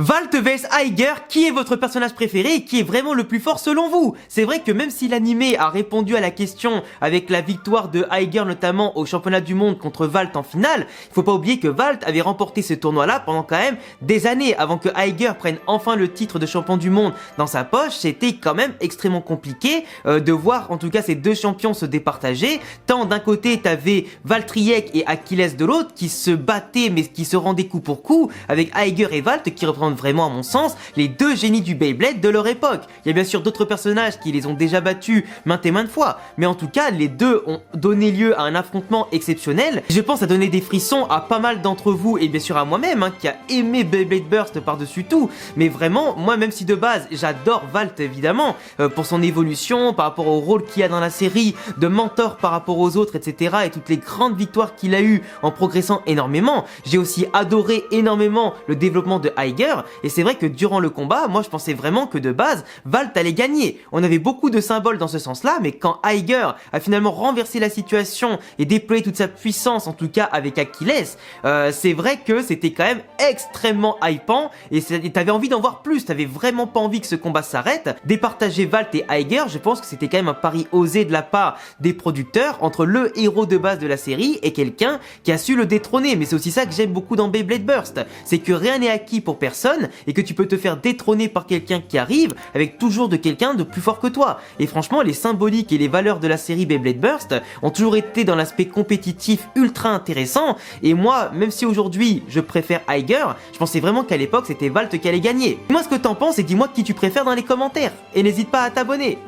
Valt vs Aiger, qui est votre personnage préféré et qui est vraiment le plus fort selon vous? C'est vrai que même si l'animé a répondu à la question avec la victoire de Aiger notamment au championnat du monde contre Valt en finale, il faut pas oublier que Valt avait remporté ce tournoi-là pendant quand même des années avant que Aiger prenne enfin le titre de champion du monde dans sa poche. C'était quand même extrêmement compliqué de voir en tout cas ces deux champions se départager. Tant d'un côté t'avais Valtryek et Achilles de l'autre qui se battaient mais qui se rendaient coup pour coup avec Aiger et Valt qui représentent vraiment à mon sens les deux génies du Beyblade de leur époque. Il y a bien sûr d'autres personnages qui les ont déjà battus maintes et maintes fois, mais en tout cas les deux ont donné lieu à un affrontement exceptionnel. Je pense à donner des frissons à pas mal d'entre vous et bien sûr à moi-même qui a aimé Beyblade Burst par-dessus tout, mais vraiment moi même si de base j'adore Valt évidemment pour son évolution par rapport au rôle qu'il a dans la série de mentor par rapport aux autres etc et toutes les grandes victoires qu'il a eu en progressant énormément, j'ai aussi adoré énormément le développement de Aiger. Et c'est vrai que durant le combat, moi je pensais vraiment que de base, Valt allait gagner. On avait beaucoup de symboles dans ce sens-là, mais quand Aiger a finalement renversé la situation et déployé toute sa puissance, en tout cas avec Achilles, c'est vrai que c'était quand même extrêmement hypant et t'avais envie d'en voir plus, t'avais vraiment pas envie que ce combat s'arrête. Départager Valt et Aiger, je pense que c'était quand même un pari osé de la part des producteurs entre le héros de base de la série et quelqu'un qui a su le détrôner. Mais c'est aussi ça que j'aime beaucoup dans Beyblade Burst, c'est que rien n'est acquis pour personne et que tu peux te faire détrôner par quelqu'un qui arrive avec toujours de quelqu'un de plus fort que toi. Et franchement, les symboliques et les valeurs de la série Beyblade Burst ont toujours été dans l'aspect compétitif ultra intéressant. Et moi, même si aujourd'hui je préfère Aiger, je pensais vraiment qu'à l'époque c'était Valt qui allait gagner. Dis-moi ce que t'en penses et dis-moi qui tu préfères dans les commentaires. Et n'hésite pas à t'abonner.